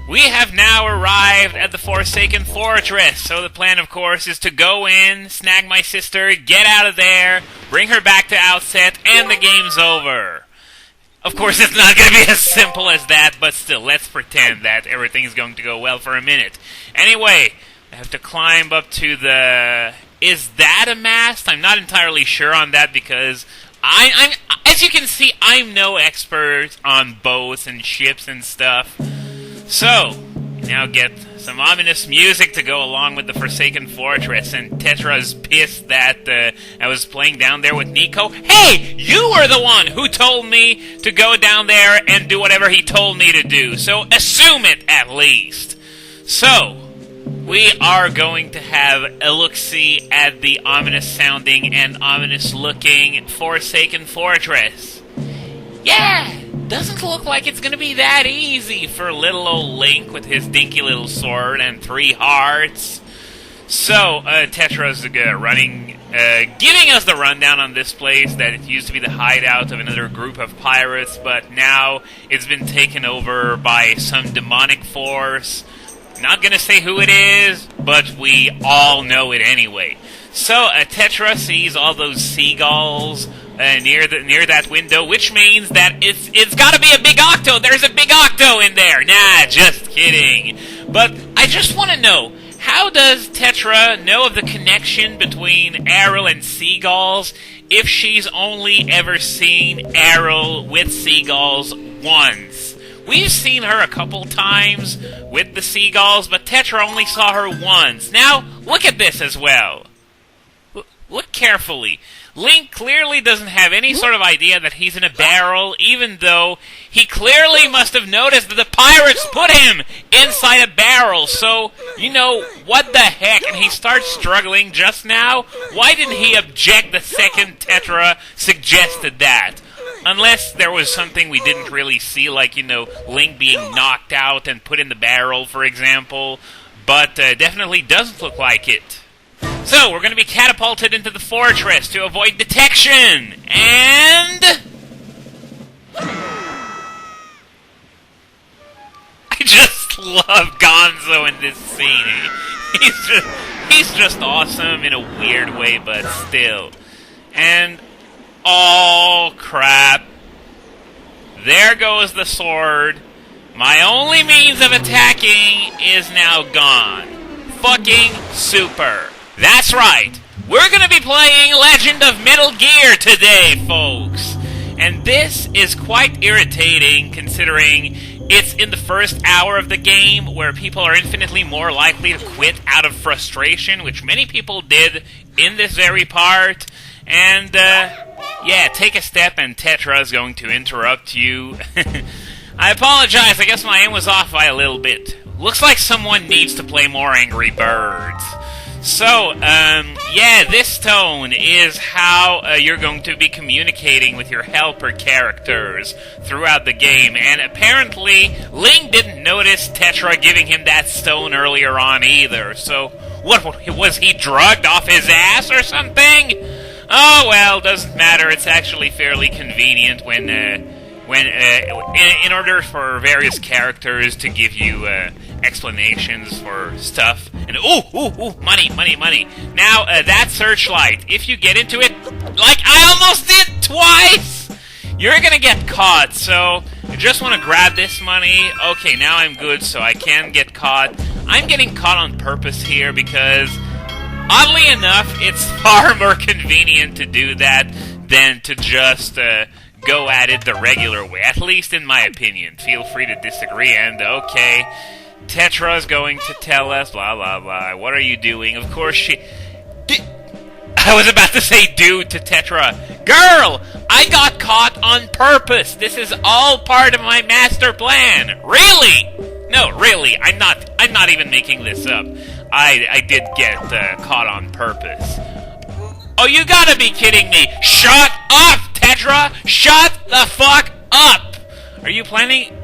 We have now arrived at the Forsaken Fortress, so the plan, of course, is to go in, snag my sister, get out of there, bring her back to Outset, and the game's over. Of course, it's not going to be as simple as that, but still, let's pretend that everything's going to go well for a minute. Anyway, I have to climb up to the... Is that a mast? I'm not entirely sure on that because I'm as you can see, I'm no expert on boats and ships and stuff. So, now get some ominous music to go along with the Forsaken Fortress, and Tetra's pissed that I was playing down there with Nico. Hey, you were the one who told me to go down there and do whatever he told me to do, so assume it at least. So, we are going to have a look-see at the ominous-sounding and ominous-looking Forsaken Fortress. Yeah! Doesn't look like it's gonna be that easy for little old Link with his dinky little sword and 3 hearts. So, Tetra's giving us the rundown on this place, that it used to be the hideout of another group of pirates, but now it's been taken over by some demonic force. Not gonna say who it is, but we all know it anyway. So, Tetra sees all those seagulls near that window, which means that it's gotta be a big octo. There's a big octo in there. Nah, just kidding. But I just want to know, how does Tetra know of the connection between Errol and seagulls if she's only ever seen Errol with seagulls once? We've seen her a couple times with the seagulls, but Tetra only saw her once. Now, look at this as well. Look carefully. Link clearly doesn't have any sort of idea that he's in a barrel, even though he clearly must have noticed that the pirates put him inside a barrel. So, you know, what the heck? And he starts struggling just now? Why didn't he object the second Tetra suggested that? Unless there was something we didn't really see, like, you know, Link being knocked out and put in the barrel, for example. But definitely doesn't look like it. So, we're going to be catapulted into the fortress to avoid detection, and... I just love Gonzo in this scene. He's just awesome in a weird way, but still. And, oh crap. There goes the sword. My only means of attacking is now gone. Fucking super. That's right, we're going to be playing Legend of Metal Gear today, folks. And this is quite irritating, considering it's in the first hour of the game, where people are infinitely more likely to quit out of frustration, which many people did in this very part. And, yeah, take a step and Tetra is going to interrupt you. I apologize, I guess my aim was off by a little bit. Looks like someone needs to play more Angry Birds. So, yeah, this tone is how you're going to be communicating with your helper characters throughout the game. And apparently, Link didn't notice Tetra giving him that stone earlier on either. So, what was he drugged off his ass or something? Oh, well, doesn't matter. It's actually fairly convenient when in order for various characters to give you explanations for stuff. And ooh, money. Now, that searchlight, if you get into it, like I almost did twice, you're gonna get caught. So, I just want to grab this money. Okay, now I'm good, so I can get caught. I'm getting caught on purpose here because, oddly enough, it's far more convenient to do that than to just go at it the regular way, at least in my opinion. Feel free to disagree, and okay, Tetra's going to tell us, blah, blah, blah. What are you doing? Of course she... I was about to say dude to Tetra. Girl, I got caught on purpose. This is all part of my master plan. Really? No, really, I'm not even making this up. I did get caught on purpose. Oh, you gotta be kidding me. Shut up, Tetra! Shut the fuck up! Are you planning...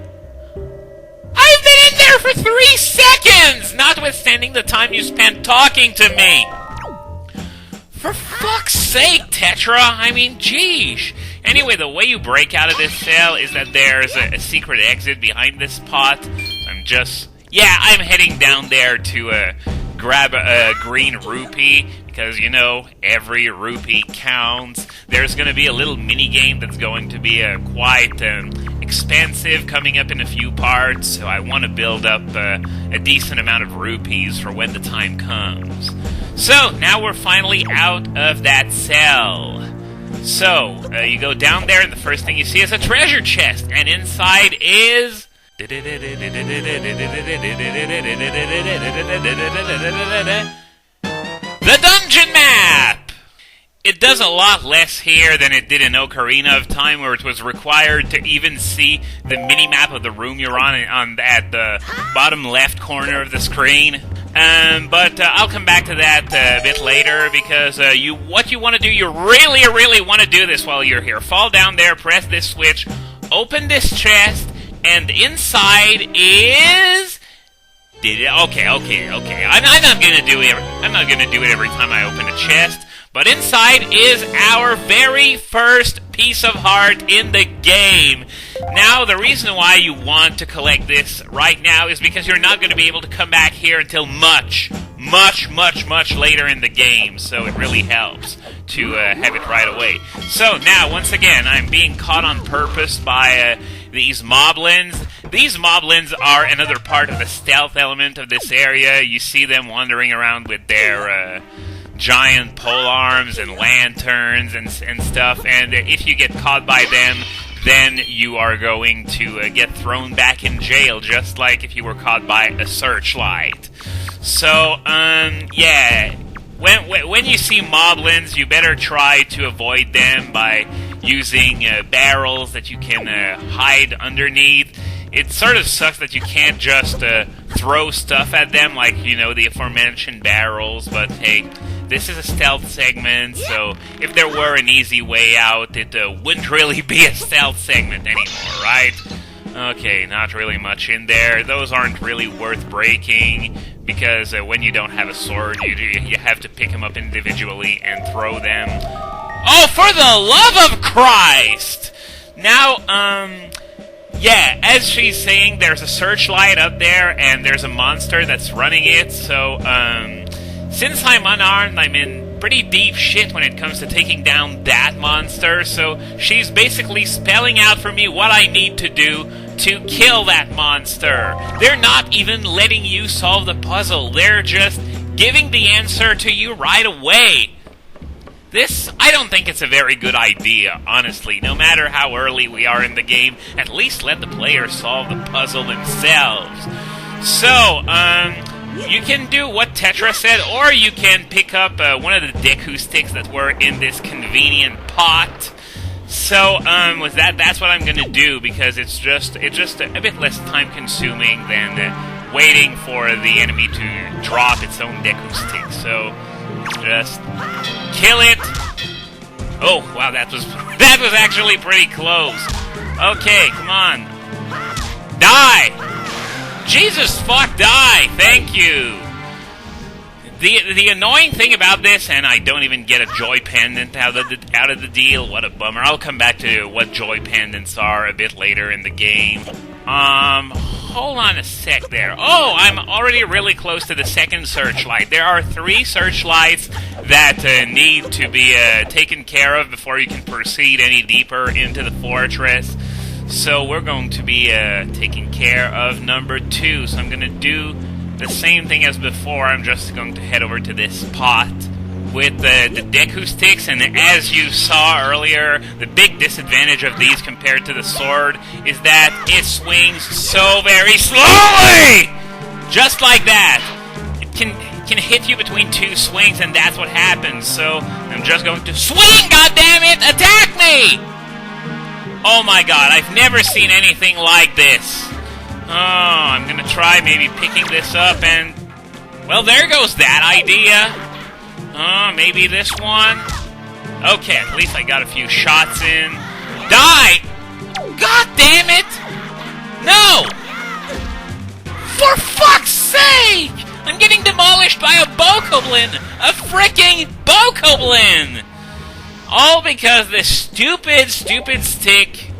I've been in there for 3 seconds! Notwithstanding the time you spent talking to me! For fuck's sake, Tetra! I mean, geesh! Anyway, the way you break out of this cell is that there's a secret exit behind this pot. I'm just yeah, I'm heading down there to grab a green rupee, because, you know, every rupee counts. There's going to be a little mini-game that's going to be quite expensive, coming up in a few parts, so I want to build up a decent amount of rupees for when the time comes. So, now we're finally out of that cell. So, you go down there, and the first thing you see is a treasure chest, and inside is... the dungeon map! It does a lot less here than it did in Ocarina of Time, where it was required to even see the mini-map of the room you're on at the bottom left corner of the screen. But I'll come back to that a bit later, because what you want to do, you really want to do this while you're here. Fall down there, press this switch, open this chest, and inside is... Okay. I'm not gonna do it. I'm not gonna do it every time I open a chest. But inside is our very first piece of heart in the game. Now, the reason why you want to collect this right now is because you're not going to be able to come back here until much later in the game. So it really helps to have it right away. So now, once again, I'm being caught on purpose by these moblins. These moblins are another part of the stealth element of this area. You see them wandering around with their giant pole arms and lanterns and stuff, and if you get caught by them, then you are going to get thrown back in jail, just like if you were caught by a searchlight. So, yeah, when you see moblins, you better try to avoid them by using barrels that you can hide underneath. It sort of sucks that you can't just throw stuff at them, like, you know, the aforementioned barrels, but hey, this is a stealth segment, so if there were an easy way out, it wouldn't really be a stealth segment anymore, right? Okay, not really much in there. Those aren't really worth breaking, because when you don't have a sword, you have to pick them up individually and throw them. Oh, for the love of Christ! Now, yeah, as she's saying, there's a searchlight up there, and there's a monster that's running it, so, since I'm unarmed, I'm in pretty deep shit when it comes to taking down that monster, so she's basically spelling out for me what I need to do to kill that monster. They're not even letting you solve the puzzle, they're just giving the answer to you right away. I don't think it's a very good idea, honestly. No matter how early we are in the game, at least let the players solve the puzzle themselves. So, you can do what Tetra said, or you can pick up one of the Deku sticks that were in this convenient pot. So, with that's what I'm gonna do, because it's just a bit less time-consuming than waiting for the enemy to drop its own Deku stick. So, just kill it. Oh, wow, that was actually pretty close. Okay, come on. Die! Jesus fuck, die! Thank you! The annoying thing about this, and I don't even get a joy pendant out of the deal, what a bummer. I'll come back to what joy pendants are a bit later in the game. Hold on a sec there. Oh, I'm already really close to the second searchlight. There are 3 searchlights that need to be taken care of before you can proceed any deeper into the fortress. So we're going to be taking care of number 2. So I'm going to do the same thing as before. I'm just going to head over to this pot with the Deku sticks, and as you saw earlier, the big disadvantage of these compared to the sword is that it swings so very slowly! Just like that. It can hit you between 2 swings, and that's what happens. So I'm just going to swing, goddammit! Attack me! Oh my god, I've never seen anything like this. Oh, I'm gonna try maybe picking this up and... well, there goes that idea. Maybe this one? Okay, at least I got a few shots in. Die! God damn it! No! For fuck's sake! I'm getting demolished by a bokoblin! A fricking bokoblin! All because this stupid stick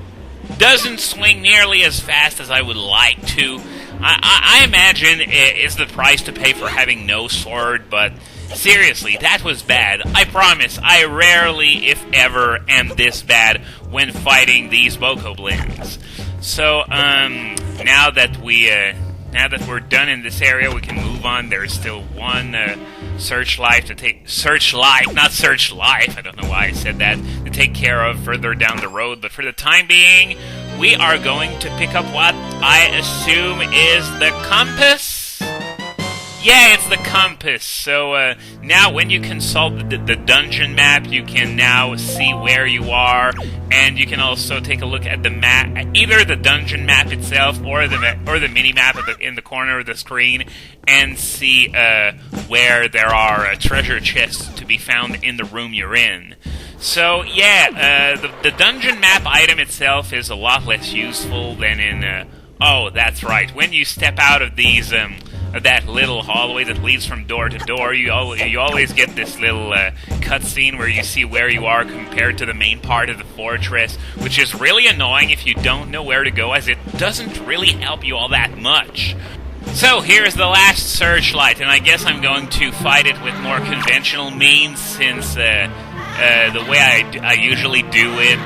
doesn't swing nearly as fast as I would like to. I imagine it is the price to pay for having no sword, but seriously, that was bad. I promise, I rarely, if ever, am this bad when fighting these bokoblins. So, now that we're done in this area, we can move on. There's still one searchlight to take. Not search life. I don't know why I said that. To take care of further down the road. But for the time being, we are going to pick up what I assume is the compass. Yeah, it's the compass. So now when you consult the dungeon map, you can now see where you are, and you can also take a look at the map, either the dungeon map itself or the mini map in the corner of the screen, and see where there are treasure chests to be found in the room you're in. So yeah, the dungeon map item itself is a lot less useful than in. Oh, that's right. When you step out of these. That little hallway that leads from door to door, you always get this little cutscene where you see where you are compared to the main part of the fortress, which is really annoying if you don't know where to go, as it doesn't really help you all that much. So here's the last searchlight, and I guess I'm going to fight it with more conventional means, since the way I usually do it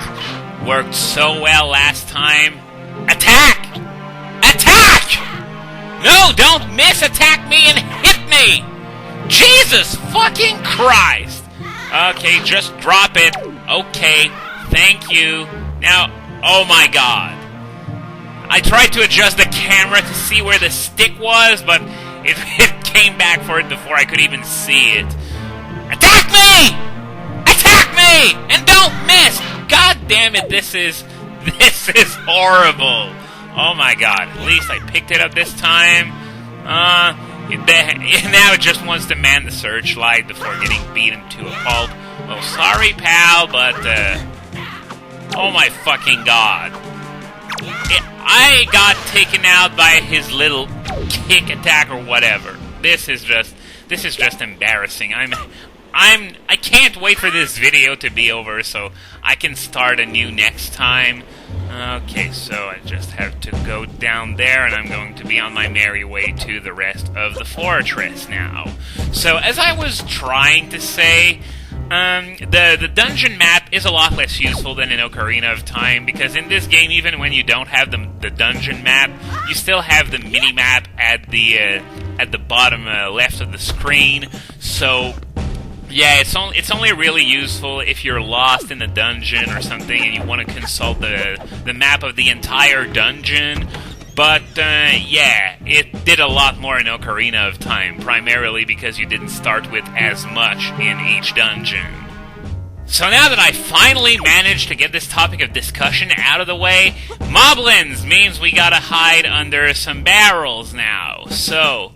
worked so well last time. Attack! Attack! No, don't miss-attack me and hit me! Jesus fucking Christ! Okay, just drop it. Okay, thank you. Now, oh my god. I tried to adjust the camera to see where the stick was, but it came back for it before I could even see it. Attack me! Attack me! And don't miss! God damn it, this is horrible. Oh my god, at least I picked it up this time. Now it just wants to man the searchlight before getting beaten to a pulp. Well, sorry, pal, but, oh my fucking god. I got taken out by his little kick attack or whatever. This is just embarrassing. I can't wait for this video to be over so I can start anew next time. Okay, so I just have to go down there, and I'm going to be on my merry way to the rest of the fortress now. So, as I was trying to say, the dungeon map is a lot less useful than in Ocarina of Time, because in this game, even when you don't have the dungeon map, you still have the mini-map at the bottom left of the screen, so... yeah, it's only really useful if you're lost in a dungeon or something and you want to consult the map of the entire dungeon. But, yeah, it did a lot more in Ocarina of Time, primarily because you didn't start with as much in each dungeon. So now that I finally managed to get this topic of discussion out of the way, moblins means we gotta hide under some barrels now. So...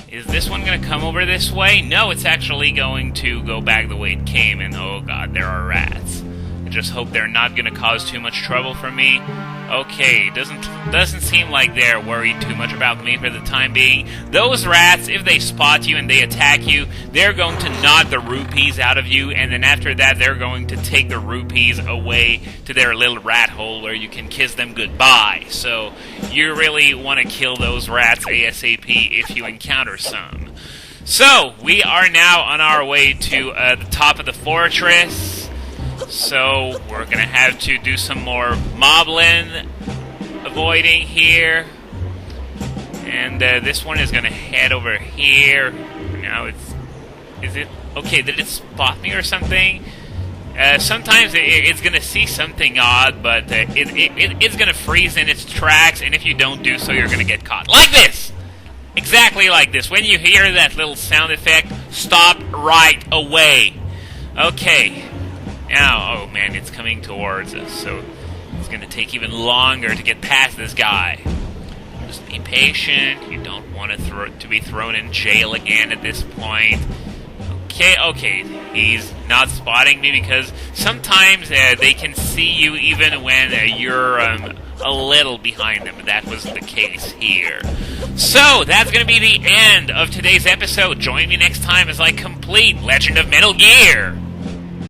is this one going to come over this way? No, it's actually going to go back the way it came, and oh god, there are rats. I just hope they're not going to cause too much trouble for me. Okay, doesn't seem like they're worried too much about me for the time being. Those rats, if they spot you and they attack you, they're going to knock the rupees out of you, and then after that, they're going to take the rupees away to their little rat hole where you can kiss them goodbye. So, you really want to kill those rats ASAP if you encounter some. So, we are now on our way to the top of the fortress. So, we're going to have to do some more moblin avoiding here. And this one is going to head over here. Now is it... okay, did it spot me or something? Sometimes it's going to see something odd, but it's going to freeze in its tracks, and if you don't do so, you're going to get caught. Like this! Exactly like this. When you hear that little sound effect, stop right away. Okay. Now, oh man, it's coming towards us, so it's going to take even longer to get past this guy. Just be patient. You don't want to be thrown in jail again at this point. Okay, he's not spotting me because sometimes they can see you even when you're a little behind them. That was the case here. So, that's going to be the end of today's episode. Join me next time as I complete Legend of Metal Gear.